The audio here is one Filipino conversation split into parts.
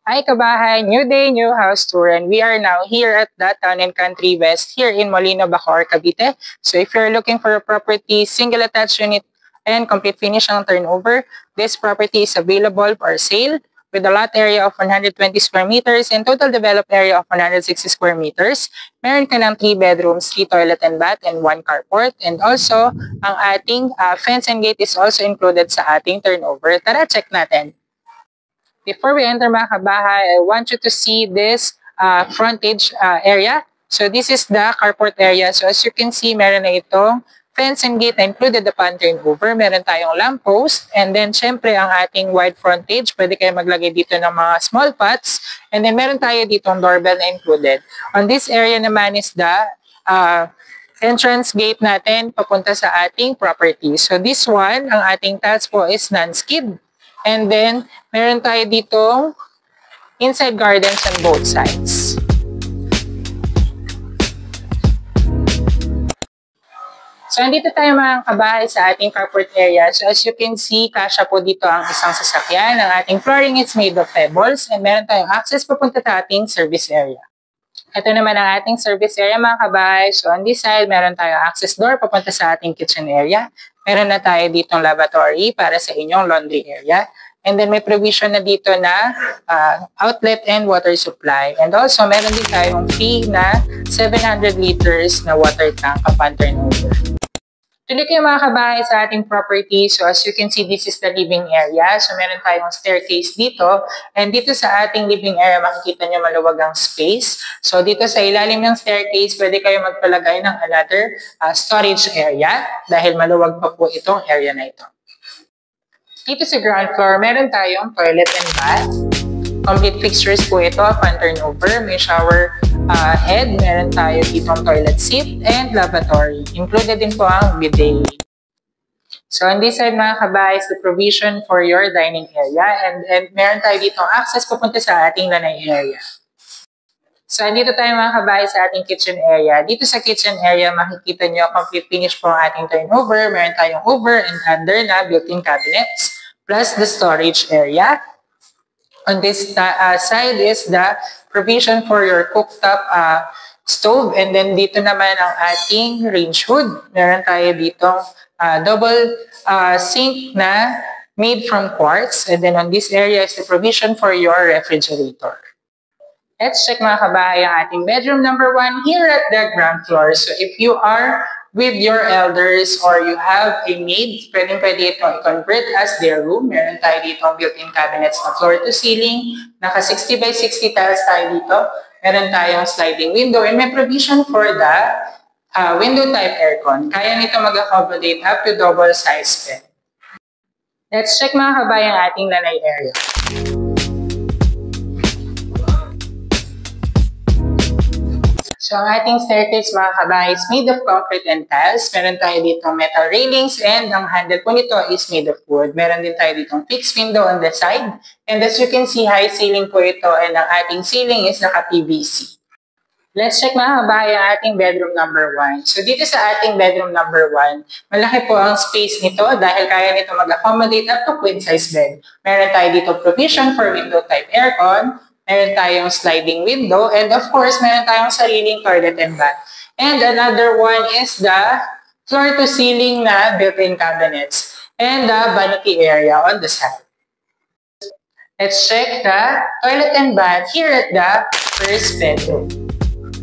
Hi kabahay, new day, new house tour, and we are now here at the Town and Country West here in Molino, Bacoor, Cavite. So if you're looking for a property, single attached unit, and complete finish ang turnover, this property is available for sale with a lot area of 120 square meters and total developed area of 160 square meters. Meron ka ng 3 bedrooms, 3 toilet and bath, and 1 carport. And also, ang ating fence and gate is also included sa ating turnover. Tara, check natin. Before we enter mga kabahay, I want you to see this frontage area. So this is the carport area. So as you can see, meron na itong fence and gate na included upon turnover. Meron tayong lamppost. And then syempre ang ating wide frontage. Pwede kayo maglagay dito ng mga small pots. And then meron tayo ditong doorbell na included. On this area naman is the entrance gate natin papunta sa ating property. So this one, ang ating tiles po is non-skid. And then, meron tayo ditong inside gardens on both sides. So, andito tayo mga kabahay sa ating carport area. So, as you can see, kasya po dito ang isang sasakyan. Ang ating flooring is made of pebbles and meron tayong access papunta sa ating service area. Ito naman ang ating service area mga kabahay. So, on this side, meron tayong access door papunta sa ating kitchen area. Meron na tayo ditong lavatory para sa inyong laundry area. And then may provision na dito na outlet and water supply. And also, meron din tayong free na 700 liters na water tank upon turnover. Tuloy kayo mga kabahay sa ating property. So as you can see, this is the living area. So meron tayong staircase dito. And dito sa ating living area, makikita nyo maluwag ang space. So dito sa ilalim ng staircase, pwede kayo magpalagay ng another storage area dahil maluwag pa po itong area na ito. Dito sa ground floor, meron tayong toilet and bath. Complete fixtures po ito upon turnover. May shower head, meron tayo ditong toilet seat, and lavatory. Included din po ang bidet. So on this side mga kabahay is the provision for your dining area. And meron tayo ditong access papunta sa ating lanay area. So dito tayo mga kabahay sa ating kitchen area. Dito sa kitchen area, makikita nyo complete finish po ang ating turnover. Meron tayong over and under na built-in cabinets plus the storage area. On this side is the provision for your cooktop stove. And then dito naman ang ating range hood. Meron tayo ditong double sink na made from quartz. And then on this area is the provision for your refrigerator. Let's check mga kabahay ang ating bedroom number 1 here at the ground floor. So if you are with your elders or you have a maid, pwede ito i-convert as their room. Meron tayo dito ang built-in cabinets na floor to ceiling. Naka 60 by 60 tiles tayo dito. Meron tayong sliding window and may provision for the window type aircon. Kaya nito mag-accommodate up to double size bed. Let's check mga kabahay ang ating lanay area. So, ang ating staircase mga kabahay is made of concrete and tiles. Meron tayo ditong metal railings and ang handle po nito is made of wood. Meron din tayo ditong fixed window on the side. And as you can see, high ceiling po ito and ang ating ceiling is naka-PVC. Let's check mga kabahay ang ating bedroom number 1. So, dito sa ating bedroom number 1, malaki po ang space nito dahil kaya nito mag-accommodate up to queen size bed. Meron tayo dito provision for window type aircon. Meron tayong sliding window, and of course, meron tayong sariling toilet and bath. And another one is the floor-to-ceiling na built-in cabinets and the vanity area on the side. Let's check the toilet and bath here at the first bedroom.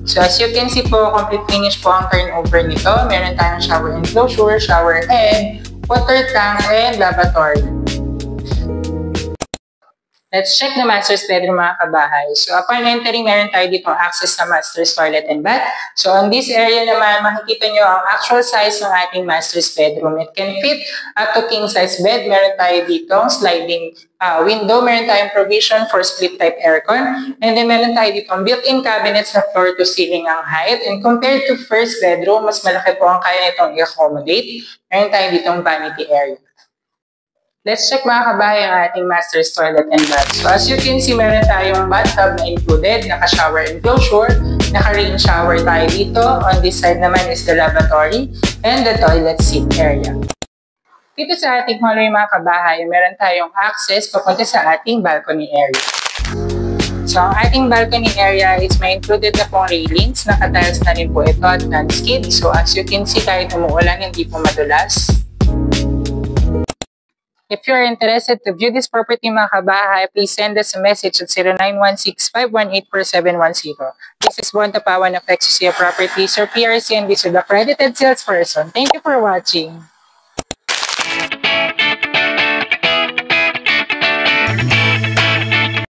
So as you can see po, complete finish po ang turnover nito. Meron tayong shower enclosure, shower head, water tank, and lavatory. Let's check the master's bedroom mga kabahay. So upon entering, meron tayo dito access sa master's toilet and bath. So on this area naman, makikita nyo ang actual size ng ating master's bedroom. It can fit up to king size bed. Meron tayo dito sliding window. Meron tayong provision for split type aircon. And then meron tayo dito built-in cabinets na floor to ceiling ang height. And compared to first bedroom, mas malaki po ang kaya nitong i-accommodate. Meron tayo dito vanity area. Let's check mga kabahay ang ating master's toilet and bath. So as you can see, meron tayong bathtub na included, naka-shower enclosure, naka-rain shower tayo dito. On this side naman is the lavatory and the toilet seat area. Dito sa ating hallway mga kabahay, meron tayong access papunta sa ating balcony area. So, ang ating balcony area is may included na pong railings. Nakatiles na rin po ito at non-skid. So, as you can see, kahit umuulan, hindi po madulas. If you're interested to view this property mga kabahay, please send us a message at 0916-518-4710. This is Juan Tapawan of XCCA Properties or PRC, and this is the accredited salesperson. Thank you for watching.